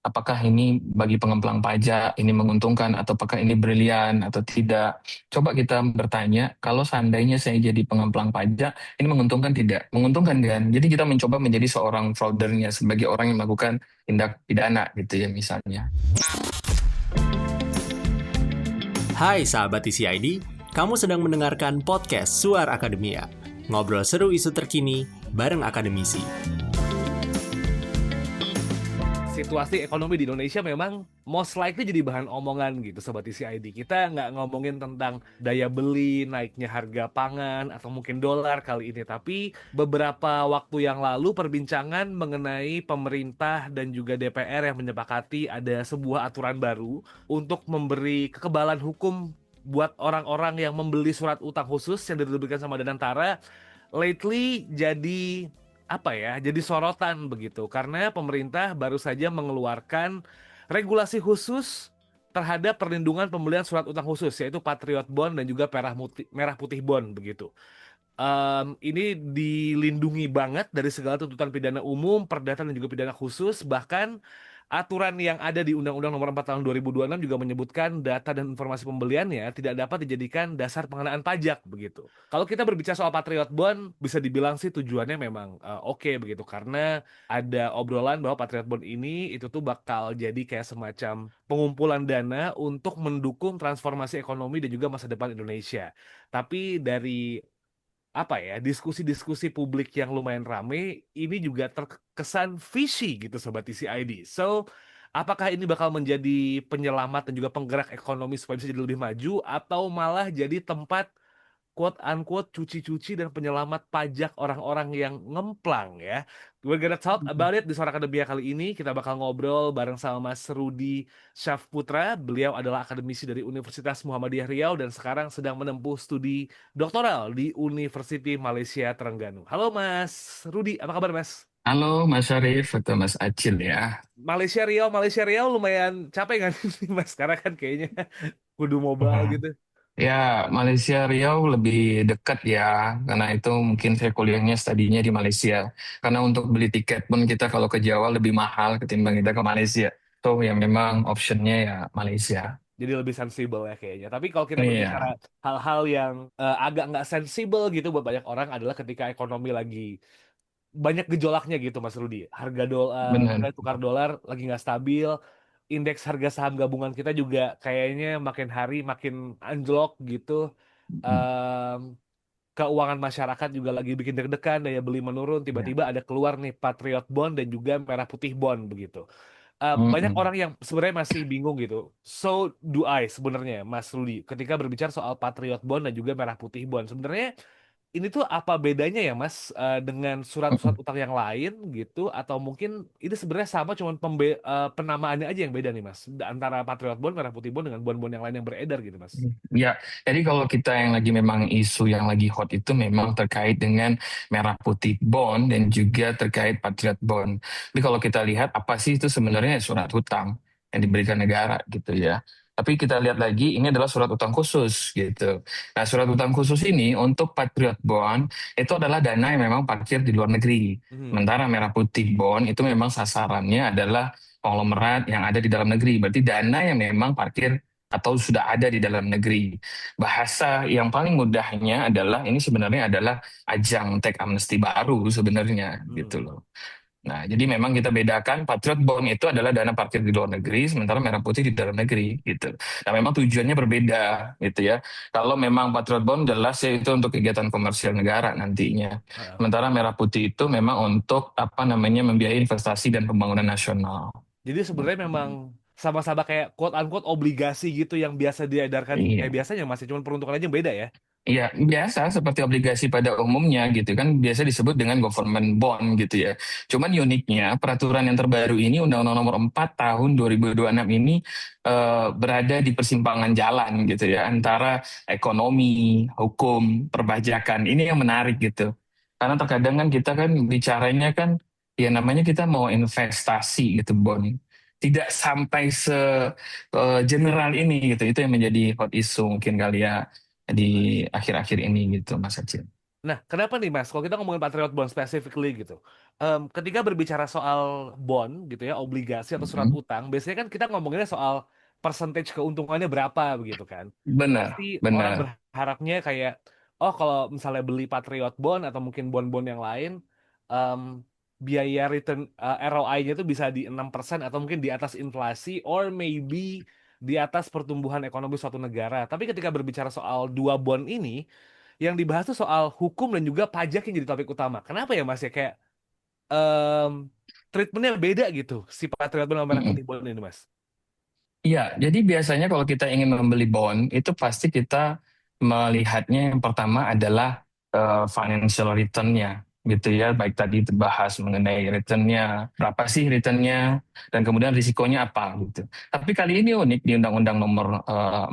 apakah ini bagi pengemplang pajak ini menguntungkan atau apakah ini brilian atau tidak. Coba kita bertanya, kalau seandainya saya jadi pengemplang pajak, ini menguntungkan tidak? Menguntungkan kan? Jadi kita mencoba menjadi seorang fraudernya sebagai orang yang melakukan tindak pidana gitu ya misalnya. Hai sahabat TCID, kamu sedang mendengarkan podcast Suar Akademia. Ngobrol seru isu terkini bareng akademisi. Situasi ekonomi di Indonesia memang most likely jadi bahan omongan gitu Sobat TCID. Kita nggak ngomongin tentang daya beli, naiknya harga pangan, atau mungkin dolar kali ini. Tapi beberapa waktu yang lalu perbincangan mengenai pemerintah dan juga DPR yang menyepakati ada sebuah aturan baru untuk memberi kekebalan hukum buat orang-orang yang membeli surat utang khusus yang diterbitkan sama Danantara. Lately jadi jadi sorotan begitu karena pemerintah baru saja mengeluarkan regulasi khusus terhadap perlindungan pembelian surat utang khusus, yaitu Patriot Bond dan juga Merah Putih Bond begitu. Ini dilindungi banget dari segala tuntutan pidana umum, perdata dan juga pidana khusus. Bahkan aturan yang ada di Undang-Undang Nomor 4 Tahun 2026 juga menyebutkan data dan informasi pembeliannya tidak dapat dijadikan dasar pengenaan pajak begitu. Kalau kita berbicara soal Patriot Bond, bisa dibilang sih tujuannya memang oke begitu, karena ada obrolan bahwa Patriot Bond ini itu tuh bakal jadi kayak semacam pengumpulan dana untuk mendukung transformasi ekonomi dan juga masa depan Indonesia. Tapi dari diskusi-diskusi publik yang lumayan rame, ini juga terkesan fishy gitu Sobat TCID. So, apakah ini bakal menjadi penyelamat dan juga penggerak ekonomi supaya bisa jadi lebih maju, atau malah jadi tempat quote unquote cuci-cuci dan penyelamat pajak orang-orang yang ngemplang ya. We're gonna talk about it di Suara Akademia kali ini. Kita bakal ngobrol bareng sama Mas Rudi Syafputra. Beliau adalah akademisi dari Universitas Muhammadiyah Riau dan sekarang sedang menempuh studi doktoral di University Malaysia Terengganu. Halo Mas Rudi, apa kabar Mas? Halo Mas Syarif atau Mas Acil ya. Malaysia Riau lumayan capek kan nih Mas? Karena kan kayaknya kudu mobile Wah. gitu. Ya, Malaysia Riau lebih dekat ya, karena itu mungkin saya kuliahnya studinya di Malaysia. Karena untuk beli tiket pun kita kalau ke Jawa lebih mahal ketimbang kita ke Malaysia. So ya memang optionnya ya Malaysia. Jadi lebih sensibel ya kayaknya. Tapi kalau kita berbicara Iya, hal-hal yang agak nggak sensibel gitu buat banyak orang adalah ketika ekonomi lagi banyak gejolaknya gitu Mas Rudi. Harga dolar, benar. nilai tukar dolar lagi nggak stabil. Indeks harga saham gabungan kita juga kayaknya makin hari makin anjlok gitu. Em, Keuangan masyarakat juga lagi bikin deg-degan, daya beli menurun. Ya. Tiba-tiba ada keluar nih Patriot Bond dan juga Merah Putih Bond begitu. Banyak Mm-mm. orang yang sebenarnya masih bingung gitu. So do I sebenarnya, Mas Rudi, ketika berbicara soal Patriot Bond dan juga Merah Putih Bond. Sebenarnya ini tuh apa bedanya ya, Mas, dengan surat-surat Mm-mm. utang yang lain gitu? Atau mungkin ini sebenarnya sama, cuman penamaannya aja yang beda nih, Mas, antara Patriot Bond, Merah Putih Bond dengan bond-bond yang lain yang beredar gitu, Mas. Ya, jadi kalau kita yang lagi memang isu yang lagi hot itu memang terkait dengan merah putih bond dan juga terkait patriot bond. Tapi kalau kita lihat apa sih itu sebenarnya surat hutang yang diberikan negara gitu ya. Tapi kita lihat lagi ini adalah surat utang khusus gitu. Nah, surat utang khusus ini untuk patriot bond itu adalah dana yang memang parkir di luar negeri. Mhm. Sementara merah putih bond itu memang sasarannya adalah konglomerat yang ada di dalam negeri. Berarti dana yang memang parkir atau sudah ada di dalam negeri. Bahasa yang paling mudahnya adalah ini sebenarnya adalah ajang teks amnesti baru sebenarnya gitu Hmm. loh. Nah, jadi memang kita bedakan Patriot Bond itu adalah dana parkir di luar negeri, sementara Merah Putih di dalam negeri gitu. Nah, memang tujuannya berbeda gitu ya. Kalau memang Patriot Bond jelas ya itu untuk kegiatan komersial negara nantinya. Heeh. Sementara Merah Putih itu memang untuk apa namanya membiayai investasi dan pembangunan nasional. Jadi sebenarnya memang sama-sama kayak quote unquote obligasi gitu yang biasa diedarkan kayak Iya. biasanya, masih cuma peruntukannya aja yang beda ya. Iya, biasa seperti obligasi pada umumnya gitu kan biasa disebut dengan government bond gitu ya. Cuman uniknya peraturan yang terbaru ini Undang-Undang Nomor 4 Tahun 2026 ini berada di persimpangan jalan gitu ya antara ekonomi, hukum, perpajakan. Ini yang menarik gitu. Karena terkadang kan kita kan bicaranya kan ya namanya kita mau investasi gitu bond. Tidak sampai se general ini gitu. Itu yang menjadi hot issue mungkin kali ya di akhir-akhir ini gitu Mas Acil. Nah, kenapa nih Mas? Kalau kita ngomongin Patriot Bond specifically gitu, ketika berbicara soal bond gitu ya, obligasi atau surat Mhm. utang, biasanya kan kita ngomonginnya soal percentage keuntungannya berapa begitu kan. Benar, Pasti orang benar. berharapnya kayak, oh kalau misalnya beli Patriot Bond atau mungkin bond-bond yang lain, em, biaya return ROI-nya itu bisa di 6% atau mungkin di atas inflasi, or maybe di atas pertumbuhan ekonomi suatu negara. Tapi ketika berbicara soal dua bond ini, yang dibahas tuh soal hukum dan juga pajak yang jadi topik utama. Kenapa ya Mas ya kayak em, treatmentnya beda gitu si Patriot Bond sama Merah Mm-mm. Putih Bond ini Mas. Iya, jadi biasanya kalau kita ingin membeli bond, itu pasti kita melihatnya yang pertama adalah financial return-nya, gitu ya. Baik tadi bahas mengenai return-nya, berapa sih return-nya, dan kemudian risikonya apa, gitu. Tapi kali ini unik di Undang-Undang Nomor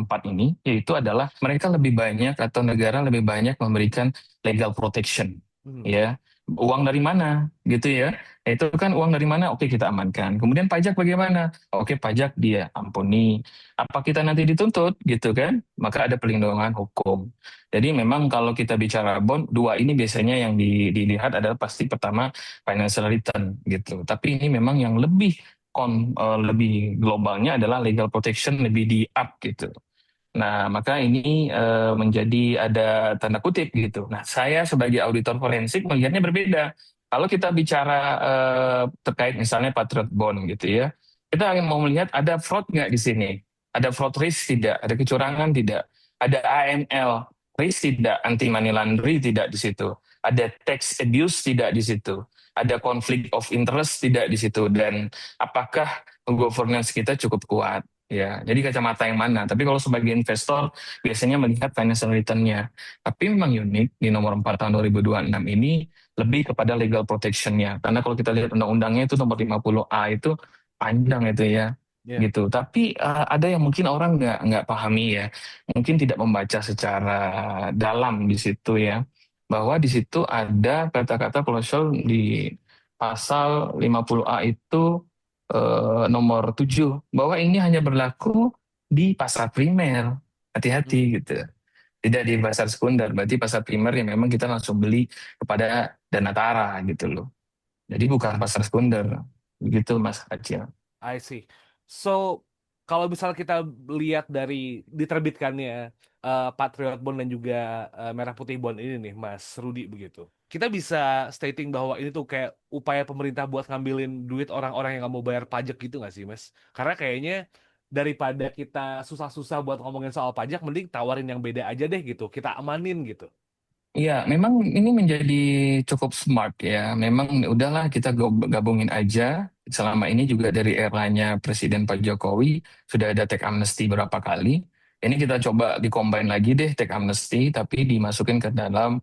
4 ini, yaitu adalah mereka lebih banyak atau negara lebih banyak memberikan legal protection, Hmm. ya. Uang dari mana, gitu ya. Itu kan uang dari mana? Oke, kita amankan. Kemudian pajak bagaimana? Oke, pajak dia ampuni. Apa kita nanti dituntut gitu kan? Maka ada perlindungan hukum. Jadi memang kalau kita bicara bond, dua ini biasanya yang dilihat adalah pasti pertama financial return gitu. Tapi ini memang yang lebih globalnya adalah legal protection lebih di up gitu. Nah, maka ini menjadi ada tanda kutip gitu. Nah, saya sebagai auditor forensik melihatnya berbeda. Kalau kita bicara terkait misalnya Patriot Bond gitu ya, kita mau melihat ada fraud nggak di sini? Ada fraud risk tidak? Ada kecurangan tidak? Ada AML risk tidak? Anti money laundry tidak di situ? Ada tax abuse tidak di situ? Ada conflict of interest tidak di situ? Dan apakah governance kita cukup kuat? Ya, jadi kacamata yang mana? Tapi kalau sebagai investor biasanya melihat financial return-nya. Tapi memang unik di nomor 4 tahun 2026 ini lebih kepada legal protection-nya. Karena kalau kita lihat undang-undangnya itu nomor 50A itu panjang itu ya. Ya. Gitu. Tapi ada yang mungkin orang nggak pahami ya. Mungkin tidak membaca secara dalam di situ ya. Bahwa di situ ada kata-kata klausul di pasal 50A itu nomor 7 bahwa ini hanya berlaku di pasar primer. Hati-hati Hmm. gitu. Tidak di pasar sekunder. Berarti pasar primer yang memang kita langsung beli kepada Danatara gitu loh. Jadi bukan pasar sekunder. Begitu Mas Acil. I see. So, kalau misal kita lihat dari diterbitkannya Patriot Bond dan juga Merah Putih Bond ini nih, Mas Rudi begitu. Kita bisa stating bahwa ini tuh kayak upaya pemerintah buat ngambilin duit orang-orang yang nggak mau bayar pajak gitu nggak sih, Mas? Karena kayaknya daripada kita susah-susah buat ngomongin soal pajak, mending tawarin yang beda aja deh gitu. Kita amanin gitu. Iya, memang ini menjadi cukup smart ya. Memang udahlah kita gabungin aja. Selama ini juga dari eranya Presiden Pak Jokowi sudah ada tax amnesty berapa kali. Ini kita coba dikombin lagi deh tax amnesty, tapi dimasukin ke dalam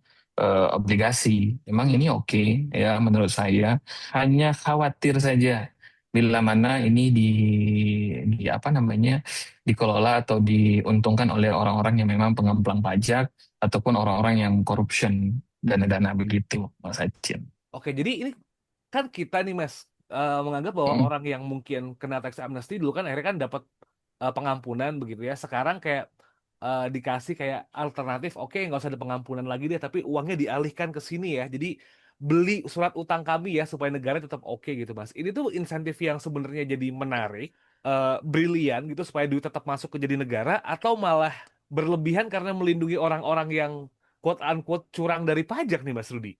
obligasi. Memang ini oke ya menurut saya. Hanya khawatir saja bila mana ini di apa namanya dikelola atau diuntungkan oleh orang-orang yang memang pengemplang pajak ataupun orang-orang yang corruption dana-dana begitu, Mas Acin. Oke, jadi ini kan kita nih Mas menganggap bahwa Mm. orang yang mungkin kena tax amnesty dulu kan akhirnya kan dapat pengampunan begitu ya. Sekarang kayak dikasih kayak alternatif, oke nggak usah ada pengampunan lagi deh, tapi uangnya dialihkan ke sini ya. Jadi beli surat utang kami ya supaya negara tetap oke gitu Mas. Ini tuh insentif yang sebenarnya jadi menarik, brilian gitu supaya duit tetap masuk ke jadi negara atau malah berlebihan karena melindungi orang-orang yang quote unquote curang dari pajak nih Mas Rudi.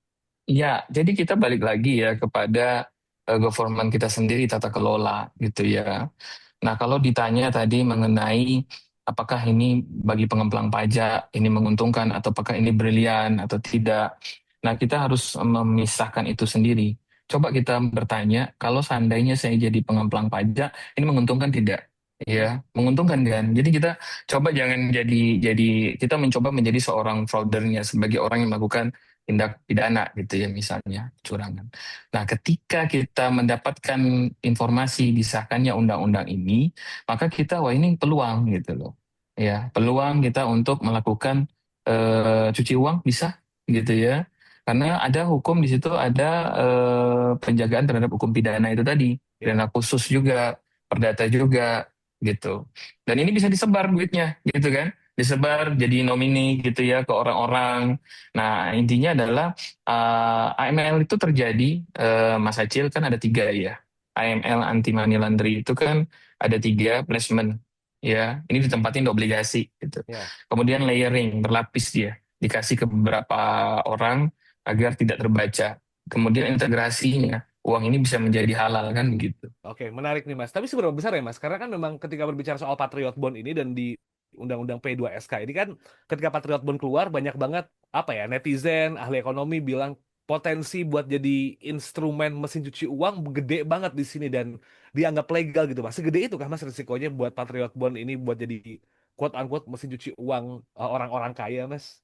Ya, jadi kita balik lagi ya kepada government kita sendiri, tata kelola gitu ya. Nah, kalau ditanya tadi mengenai apakah ini bagi pengemplang pajak ini menguntungkan atau apakah ini brilian atau tidak. Nah, kita harus memisahkan itu sendiri. Coba kita bertanya, kalau seandainya saya jadi pengemplang pajak, ini menguntungkan tidak? Ya, menguntungkan kan. Jadi kita coba jangan jadi kita mencoba menjadi seorang fraudernya sebagai orang yang melakukan tindak pidana gitu ya misalnya curangan. Nah, ketika kita mendapatkan informasi disahkannya undang-undang ini, maka kita wah ini peluang gitu loh. Ya, peluang kita untuk melakukan cuci uang bisa gitu ya. Karena ada hukum di situ ada penjagaan terhadap hukum pidana itu tadi, Ya. pidana khusus juga, perdata juga gitu. Dan ini bisa disebar duitnya gitu kan. disebar jadi nomini gitu ya ke orang-orang. Nah, intinya adalah AML itu terjadi, Mas Acil, kan ada tiga ya. AML, anti money laundry itu kan ada tiga placement ya. Ini ditempatin di obligasi gitu. Ya. Kemudian layering, berlapis dia, dikasih ke beberapa orang agar tidak terbaca. Kemudian integrasinya, uang ini bisa menjadi halal kan begitu. Oke, menarik nih Mas. Tapi seberapa besar ya Mas? Karena kan memang ketika berbicara soal Patriot Bond ini dan di Undang-Undang P2SK ini kan ketika Patriot Bond keluar banyak banget apa ya netizen, ahli ekonomi bilang potensi buat jadi instrumen mesin cuci uang gede banget di sini dan dianggap legal gitu Mas. Segede itu kah Mas risikonya buat Patriot Bond ini buat jadi quote unquote mesin cuci uang orang-orang kaya Mas?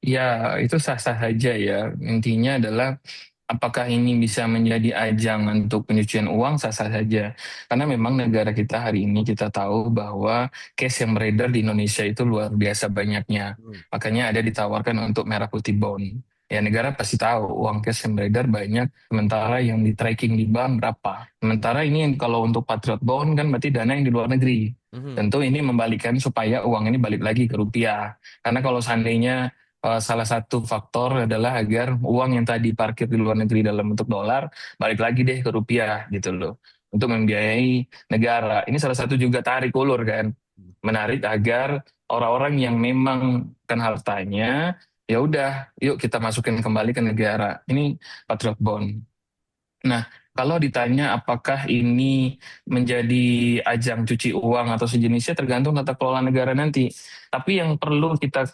Ya, itu sah-sah saja ya. Intinya adalah apakah ini bisa menjadi ajang untuk pencucian uang, sah-sah saja. Karena memang negara kita hari ini kita tahu bahwa cash yang beredar di Indonesia itu luar biasa banyaknya. Hmm. Makanya ada ditawarkan untuk merah putih bond. Ya, negara pasti tahu uang cash yang beredar banyak, sementara yang di tracking di bank berapa. Sementara ini kalau untuk Patriot Bond kan berarti dana yang di luar negeri. Mhm. Tentu ini membalikan supaya uang ini balik lagi ke rupiah. Karena kalau seandainya salah satu faktor adalah agar uang yang tadi parkir di luar negeri dalam bentuk dolar balik lagi deh ke rupiah gitu loh untuk membiayai negara. Ini salah satu juga tarik ulur kan, menarik agar orang-orang yang memang kan hartanya ya udah yuk kita masukin kembali ke negara. Ini Patriot Bond. Nah, kalau ditanya apakah ini menjadi ajang cuci uang atau sejenisnya tergantung tata kelola negara nanti. Tapi yang perlu kita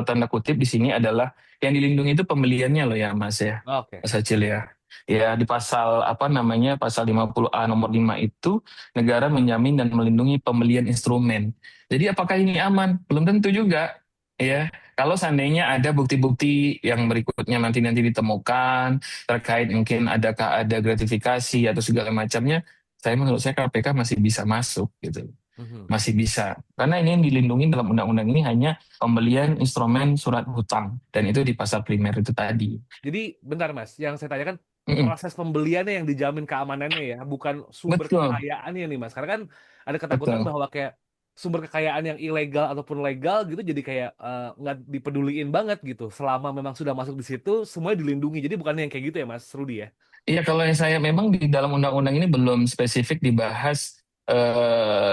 tanda kutip di sini adalah yang dilindungi itu pembeliannya loh ya Mas ya. Oke. Mas Acil ya. Ya di pasal apa namanya pasal 50A nomor 5 itu negara menjamin dan melindungi pembelian instrumen. Jadi apakah ini aman? Belum tentu juga. Ya, kalau seandainya ada bukti-bukti yang berikutnya nanti ditemukan, terkait mungkin adakah ada gratifikasi atau segala macamnya, menurut saya KPK masih bisa masuk gitu, Mhm. masih bisa. Karena ini yang dilindungi dalam undang-undang ini hanya pembelian instrumen surat hutang dan itu di pasar primer itu tadi. Jadi bentar Mas, yang saya tanyakan Mm-mm. proses pembeliannya yang dijamin keamanannya ya, bukan sumber Betul, kekayaannya nih Mas. Karena kan ada ketakutan betul. bahwa kayak sumber kekayaan yang ilegal ataupun legal gitu jadi kayak nggak dipeduliin banget gitu. Selama memang sudah masuk di situ, semuanya dilindungi. Jadi bukan yang kayak gitu ya Mas Rudi ya. Iya, kalau yang saya memang di dalam undang-undang ini belum spesifik dibahas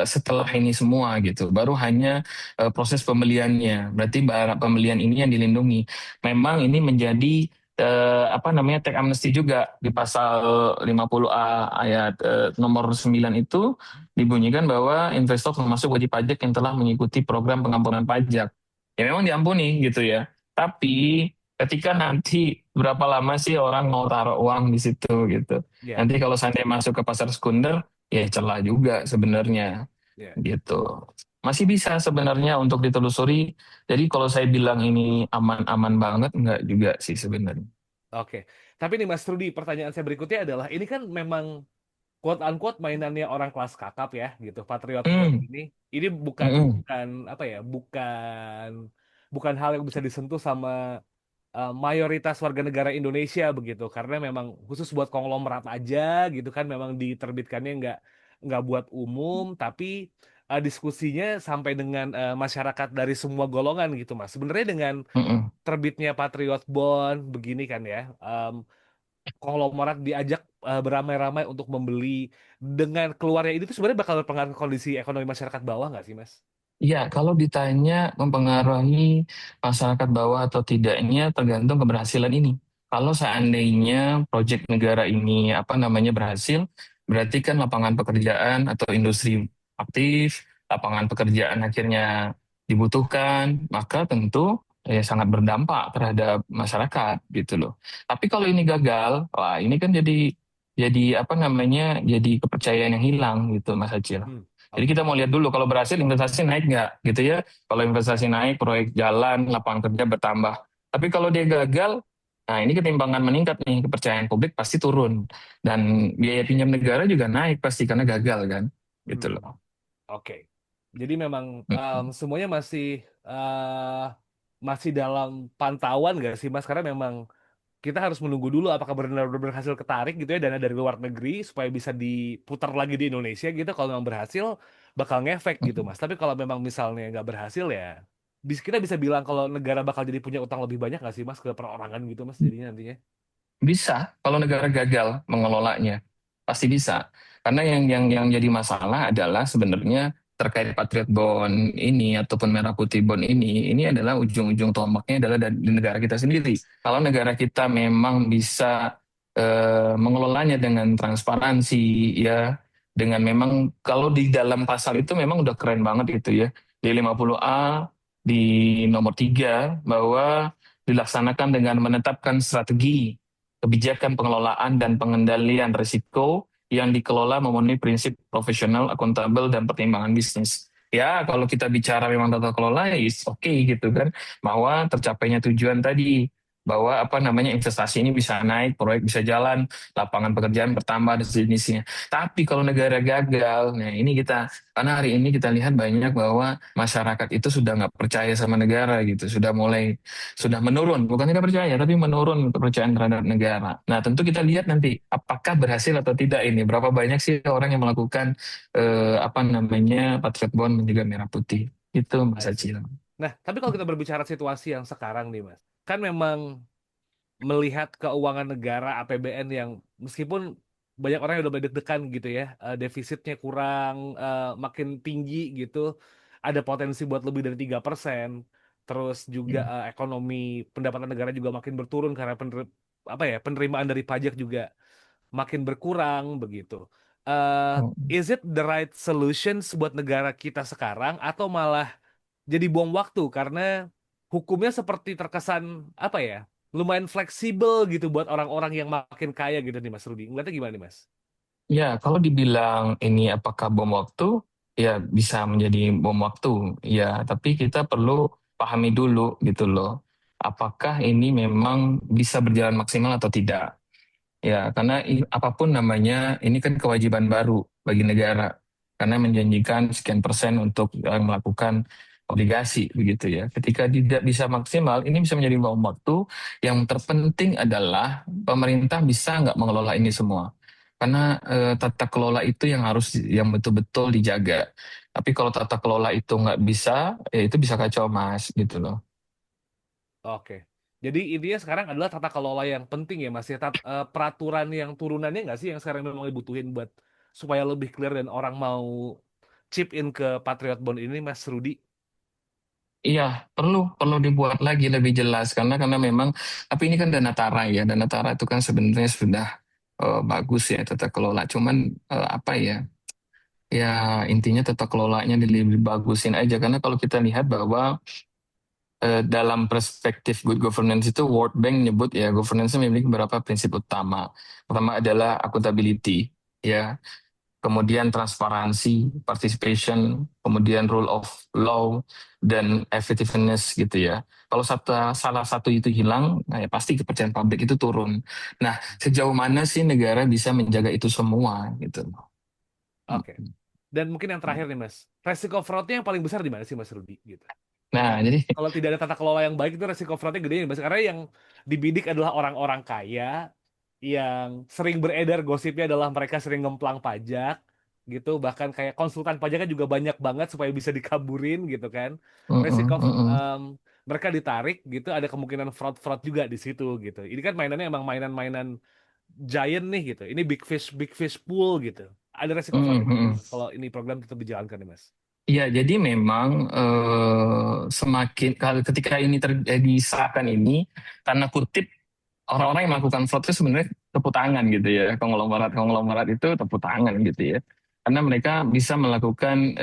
setelah ini semua gitu. Baru hanya proses pembeliannya. Berarti barang pembelian ini yang dilindungi. Memang ini menjadi apa namanya teks amnesti juga di pasal 50A ayat nomor 9 itu dibunyikan bahwa investor termasuk wajib pajak yang telah mengikuti program pengampunan pajak. Ya memang diampuni gitu ya. Tapi ketika nanti berapa lama sih orang mau taruh uang di situ gitu. Iya, Nanti kalau seandainya masuk ke pasar sekunder, ya celah juga sebenarnya iya. gitu. Masih bisa sebenarnya untuk ditelusuri. Jadi kalau saya bilang ini aman-aman banget, enggak juga sih sebenarnya. Oke. Tapi nih Mas Rudi, pertanyaan saya berikutnya adalah ini kan memang quote unquote mainannya orang kelas kakap ya gitu. Patriot Bond Hmm, ini bukan hmm, bukan apa ya, bukan bukan hal yang bisa disentuh sama mayoritas warga negara Indonesia begitu karena memang khusus buat konglomerat aja gitu kan memang diterbitkannya nggak buat umum tapi diskusinya sampai dengan masyarakat dari semua golongan gitu Mas. Sebenarnya dengan hmm. terbitnya Patriot Bond begini kan ya konglomerat diajak beramai-ramai untuk membeli dengan keluarnya itu tuh sebenarnya bakal berpengaruh ke kondisi ekonomi masyarakat bawah nggak sih Mas? Ya, kalau ditanya mempengaruhi masyarakat bawah atau tidaknya tergantung keberhasilan ini. Kalau seandainya proyek negara ini apa namanya berhasil, berarti kan lapangan pekerjaan atau industri aktif, lapangan pekerjaan akhirnya dibutuhkan, maka tentu sangat berdampak terhadap masyarakat gitu loh. Tapi kalau ini gagal, wah ini kan jadi apa namanya jadi kepercayaan yang hilang gitu Mas Acil. Hmm, Jadi oke. kita mau lihat dulu kalau berhasil investasi naik nggak gitu ya. Kalau investasi naik, proyek jalan, lapangan kerja bertambah. Tapi kalau dia gagal, nah ini ketimpangan meningkat nih, kepercayaan publik pasti turun. Dan biaya pinjam negara juga naik pasti karena gagal kan. Gitu Hmm, loh. oke. Jadi memang Mm-mm. semuanya masih dalam pantauan nggak sih Mas? Karena memang kita harus menunggu dulu apakah benar-benar berhasil ketarik gitu ya dana dari luar negeri supaya bisa diputar lagi di Indonesia gitu. Kalau memang berhasil, bakal ngefek gitu Mas. Tapi kalau memang misalnya nggak berhasil ya, kita bisa bilang kalau negara bakal jadi punya utang lebih banyak nggak sih Mas ke perorangan gitu Mas jadinya nantinya? Bisa, kalau negara gagal mengelolanya, pasti bisa. Karena yang jadi masalah adalah sebenarnya terkait Patriot Bond ini ataupun Merah Putih Bond ini adalah ujung-ujung tombaknya adalah di negara kita sendiri. Kalau negara kita memang bisa mengelolanya dengan transparansi, ya, dengan memang kalau di dalam pasal itu memang udah keren banget gitu ya. Di 50A di nomor 3 bahwa dilaksanakan dengan menetapkan strategi kebijakan pengelolaan dan pengendalian risiko yang dikelola memenuhi prinsip profesional, akuntabel, dan pertimbangan bisnis. Ya, kalau kita bicara memang tata kelola, ya oke gitu kan, bahwa tercapainya tujuan tadi, bahwa apa namanya investasi ini bisa naik, proyek bisa jalan, lapangan pekerjaan bertambah dan sejenisnya. Tapi kalau negara gagal, nah ini kita, karena hari ini kita lihat banyak bahwa masyarakat itu sudah nggak percaya sama negara gitu, sudah menurun, bukan tidak percaya, tapi menurun kepercayaan terhadap negara. Nah, tentu kita lihat nanti apakah berhasil atau tidak ini. Berapa banyak sih orang yang melakukan apa namanya Patriot Bond dan juga Merah Putih. Itu Mas I see. Acil. Nah, tapi kalau kita berbicara situasi yang sekarang nih Mas, kan memang melihat keuangan negara APBN yang meskipun banyak orang yang udah mulai deg-degan gitu ya, defisitnya kurang, makin tinggi gitu, ada potensi buat lebih dari 3%, terus juga ekonomi pendapatan negara juga makin berturun karena apa ya, penerimaan dari pajak juga makin berkurang begitu. Is it the right solutions buat negara kita sekarang atau malah jadi bom waktu karena hukumnya seperti terkesan apa ya lumayan fleksibel gitu buat orang-orang yang makin kaya gitu nih Mas Rudi. Ngeliatnya gimana nih Mas? Ya, kalau dibilang ini apakah bom waktu, ya bisa menjadi bom waktu. Ya, tapi kita perlu pahami dulu gitu loh. Apakah ini memang bisa berjalan maksimal atau tidak? Ya, karena apapun namanya, ini kan kewajiban baru bagi negara. Karena menjanjikan sekian persen untuk melakukan obligasi, begitu ya. Ketika tidak bisa maksimal, ini bisa menjadi bom waktu. Yang terpenting adalah pemerintah bisa nggak mengelola ini semua. Karena tata kelola itu yang harus, yang betul-betul dijaga. Tapi kalau tata kelola itu nggak bisa, ya itu bisa kacau, Mas, gitu loh. Oke. Jadi intinya sekarang adalah tata kelola yang penting ya Mas ya. Peraturan yang turunannya nggak sih yang sekarang memang dibutuhin buat supaya lebih clear dan orang mau chip in ke Patriot Bond ini Mas Rudi? Iya, perlu perlu dibuat lagi lebih jelas karena memang, tapi ini kan dana Tara ya, dana Tara itu kan sebenarnya sudah bagus ya tata kelola. Cuman apa ya, ya intinya tata kelolanya lebih bagusin aja karena kalau kita lihat bahwa dalam perspektif good governance itu World Bank nyebut ya governance memiliki beberapa prinsip utama. Pertama adalah accountability, ya, kemudian transparansi, participation, kemudian rule of law, dan effectiveness gitu ya. Kalau salah satu itu hilang, nah ya pasti kepercayaan publik itu turun. Nah, sejauh mana sih negara bisa menjaga itu semua gitu. Oke. Dan mungkin yang terakhir nih Mas, resiko fraudnya yang paling besar di mana sih Mas Rudi gitu? Nah, jadi Kalau tidak ada tata kelola yang baik itu resiko fraudnya gede Mas. Karena yang dibidik adalah orang-orang kaya yang sering beredar gosipnya adalah mereka sering ngemplang pajak gitu. Bahkan kayak konsultan pajaknya juga banyak banget supaya bisa dikaburin gitu kan. Resiko mereka ditarik gitu ada kemungkinan fraud-fraud juga di situ gitu. Ini kan mainannya emang mainan-mainan giant nih gitu. Ini big fish pool gitu. Ada resiko fraudnya nggak nih Mas? Kalau ini program tetap dijalankan nih Mas? ya, jadi memang semakin kalau ketika ini terjadi seakan ini, tanda kutip orang-orang yang melakukan fraud itu sebenarnya tepuk tangan gitu ya, konglomerat itu tepuk tangan gitu ya, karena mereka bisa melakukan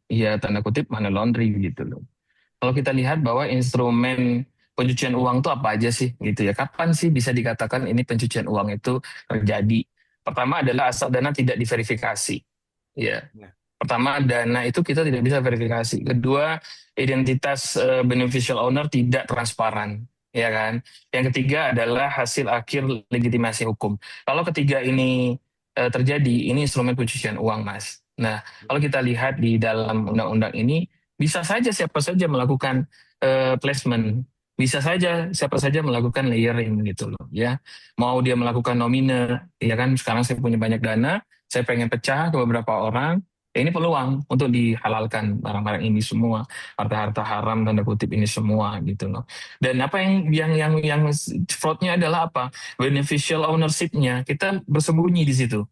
ya tanda kutip money laundering gitu loh. Kalau kita lihat bahwa instrumen pencucian uang itu apa aja sih gitu ya, kapan sih bisa dikatakan ini pencucian uang itu terjadi? Pertama adalah asal dana tidak diverifikasi, ya. Nah, Pertama, dana itu kita tidak bisa verifikasi. Kedua, identitas beneficial owner tidak transparan, ya kan? Yang ketiga adalah hasil akhir legitimasi hukum. Kalau ketiga ini terjadi, ini instrumen pencucian uang, Mas. Nah, kalau kita lihat di dalam undang-undang ini, bisa saja siapa saja melakukan placement, bisa saja siapa saja melakukan layering gitu loh, ya. Mau dia melakukan nomine, ya kan? Sekarang saya punya banyak dana, saya pengen pecah ke beberapa orang, Ya, ini peluang untuk dihalalkan barang-barang ini semua, harta-harta haram tanda kutip ini semua gitu loh. Dan apa yang fraudnya adalah apa? Beneficial ownership-nya kita bersembunyi di situ.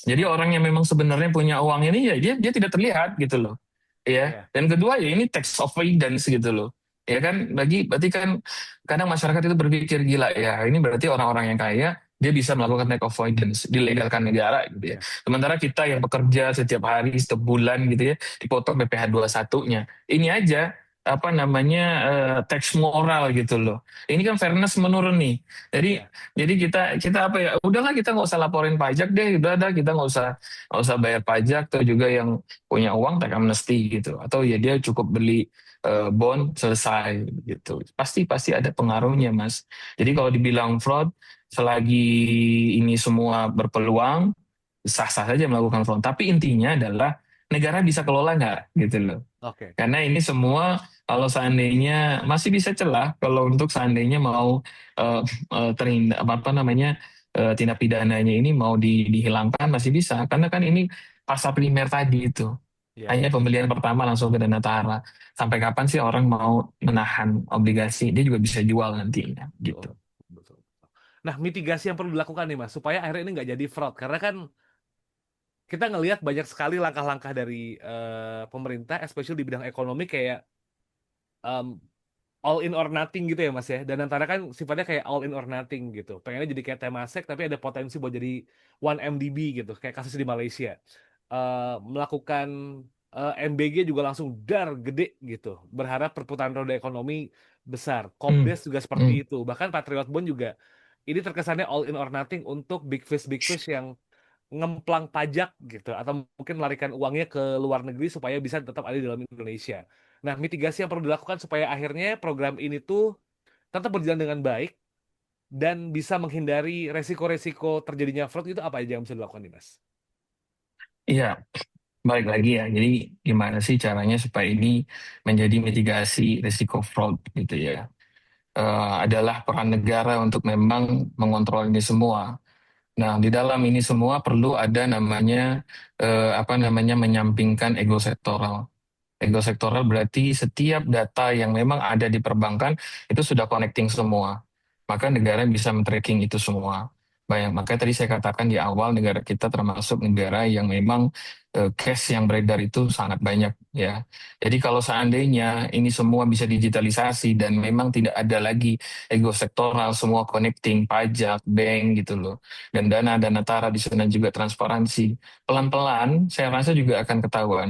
Jadi orang yang memang sebenarnya punya uang ini ya dia tidak terlihat gitu loh. Ya. Ya, Dan kedua ya ini tax avoidance gitu loh. Ya kan berarti kan kadang masyarakat itu berpikir gila ya, ini berarti orang-orang yang kaya dia bisa melakukan tax avoidance, dilegalkan negara gitu ya. ya, Sementara kita yang bekerja setiap hari, setiap bulan gitu ya, dipotong BPH 21-nya. Ini aja apa namanya tax moral gitu loh. Ini kan fairness menurun nih. Jadi ya. jadi kita kita apa ya? Udahlah kita nggak usah laporin pajak deh. Udah ada kita nggak usah bayar pajak. Atau juga yang punya uang tax amnesty gitu. Atau ya dia cukup beli bond selesai gitu. Pasti pasti ada pengaruhnya Mas. Jadi kalau dibilang fraud, selagi ini semua berpeluang, sah-sah saja melakukan fraud. Tapi intinya adalah negara bisa kelola nggak gitu loh. Oke. Karena ini semua kalau seandainya masih bisa celah kalau untuk seandainya mau eh, apa namanya tindak pidananya ini mau dihilangkan masih bisa karena kan ini pasal primer tadi itu Ya, hanya ya. pembelian pertama langsung ke dana tahara. Sampai kapan sih orang mau menahan obligasi? Dia juga bisa jual nantinya gitu. Betul. Betul. Nah, mitigasi yang perlu dilakukan nih Mas, supaya akhirnya ini nggak jadi fraud. Karena kan kita ngelihat banyak sekali langkah-langkah dari pemerintah, especially di bidang ekonomi kayak um, all in or nothing gitu ya Mas ya. Dan antara kan sifatnya kayak all in or nothing gitu. Pengennya jadi kayak Temasek tapi ada potensi buat jadi 1MDB gitu, kayak kasus di Malaysia. Melakukan MBG juga langsung dar gede gitu. Berharap perputaran roda ekonomi besar. Hmm, Kopdes juga seperti hmm. itu. Bahkan Patriot Bond juga ini terkesannya all in or nothing untuk big fish yang ngemplang pajak gitu atau mungkin melarikan uangnya ke luar negeri supaya bisa tetap ada di dalam Indonesia. Nah, mitigasi yang perlu dilakukan supaya akhirnya program ini tuh tetap berjalan dengan baik dan bisa menghindari resiko-resiko terjadinya fraud itu apa aja yang bisa dilakukan nih, Mas? Iya, balik lagi ya. Jadi gimana sih caranya supaya ini menjadi mitigasi risiko fraud gitu ya? Adalah peran negara untuk memang mengontrol ini semua. Nah, di dalam ini semua perlu ada namanya apa namanya menyampingkan ego sektoral. Ego sektoral berarti setiap data yang memang ada di perbankan itu sudah connecting semua. Maka negara bisa men-tracking itu semua. Banyak, makanya tadi saya katakan di awal negara kita termasuk negara yang memang cash yang beredar itu sangat banyak ya. Jadi kalau seandainya ini semua bisa digitalisasi dan memang tidak ada lagi ego sektoral, semua connecting pajak, bank gitu loh. Dan dana tara di sana juga transparansi. Pelan-pelan saya rasa juga akan ketahuan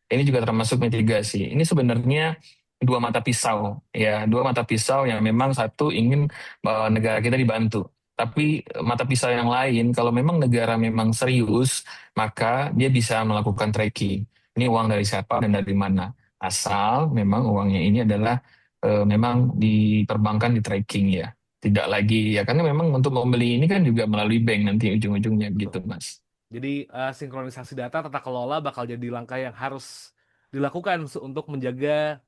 ini juga termasuk mitigasi. Ini sebenarnya dua mata pisau, ya, dua mata pisau yang memang satu ingin negara kita dibantu. Tapi mata pisau yang lain, kalau memang negara memang serius, maka dia bisa melakukan tracking. Ini uang dari siapa dan dari mana. Asal memang uangnya ini adalah memang diperbankan di tracking ya. Tidak lagi ya, karena memang untuk membeli ini kan juga melalui bank nanti ujung-ujungnya Betul. gitu, Mas. Jadi sinkronisasi data tata kelola bakal jadi langkah yang harus dilakukan untuk menjaga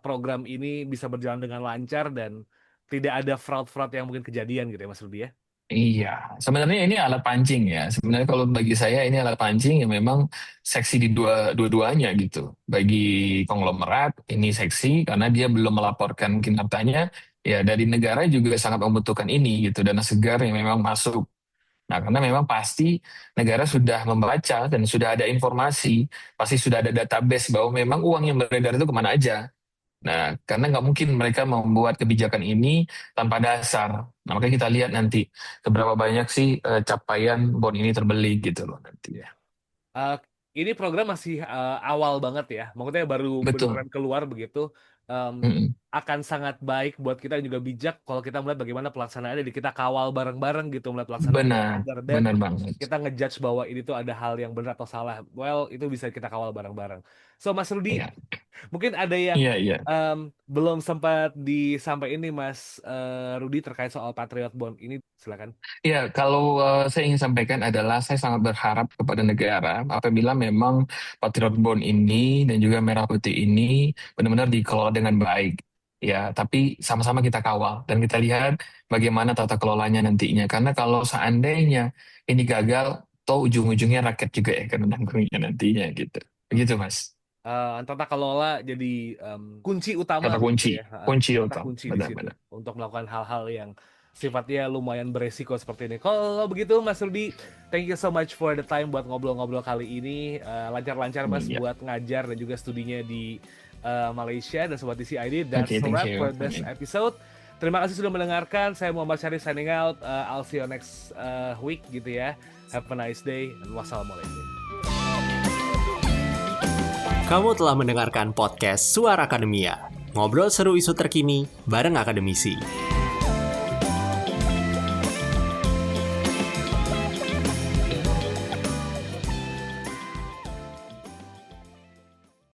program ini bisa berjalan dengan lancar dan tidak ada fraud-fraud yang mungkin kejadian gitu ya Mas Rudi ya. Iya, sebenarnya ini alat pancing ya. Sebenarnya kalau bagi saya ini alat pancing yang memang seksi di dua-duanya gitu. Bagi konglomerat ini seksi karena dia belum melaporkan mungkin hartanya. Ya dari negara juga sangat membutuhkan ini gitu dana segar yang memang masuk. Nah karena memang pasti negara sudah membaca dan sudah ada informasi, pasti sudah ada database bahwa memang uang yang beredar itu kemana aja. Nah, karena nggak mungkin mereka membuat kebijakan ini tanpa dasar. Nah, makanya kita lihat nanti seberapa banyak sih capaian bond ini terbeli gitu loh nanti. Ya. Eh, ini program masih awal banget ya. Maksudnya baru Betul. beneran keluar begitu. Em, Mm-mm. akan sangat baik buat kita dan juga bijak kalau kita melihat bagaimana pelaksanaannya dan kita kawal bareng-bareng gitu melihat pelaksanaannya Benar, dan benar banget. kita ngejudge bahwa ini tuh ada hal yang benar atau salah. Well, itu bisa kita kawal bareng-bareng. So, Mas Rudi, Iya, mungkin ada yang iya, iya. belum sempat disampaikan ini Mas Rudi terkait soal Patriot Bond ini, silakan. Ya, kalau saya ingin sampaikan adalah saya sangat berharap kepada negara apabila memang Patriot Bond ini dan juga Merah Putih ini benar-benar dikelola dengan baik. Ya, tapi sama-sama kita kawal dan kita lihat bagaimana tata kelolanya nantinya. Karena kalau seandainya ini gagal, toh ujung-ujungnya rakyat juga yang akan menanggungnya nantinya gitu. Begitu Mas. Tata kelola jadi kunci utama Kata begitu kunci, ya. kunci Kata utama, kunci di situ benar-benar. untuk melakukan hal-hal yang sifatnya lumayan beresiko seperti ini. Kalau begitu Mas Rudi, thank you so much for the time buat ngobrol-ngobrol kali ini. Lancar-lancar Mas Ya, buat ngajar dan juga studinya di Malaysia dan Sobat TCID. oke, That's a thank wrap for you. this Amin. episode. Terima kasih sudah mendengarkan. Saya Muhammad Syarif signing out. I'll see you next week gitu ya. Have a nice day and wassalamualaikum. Kamu telah mendengarkan podcast Suara Akademia. Ngobrol seru isu terkini bareng akademisi.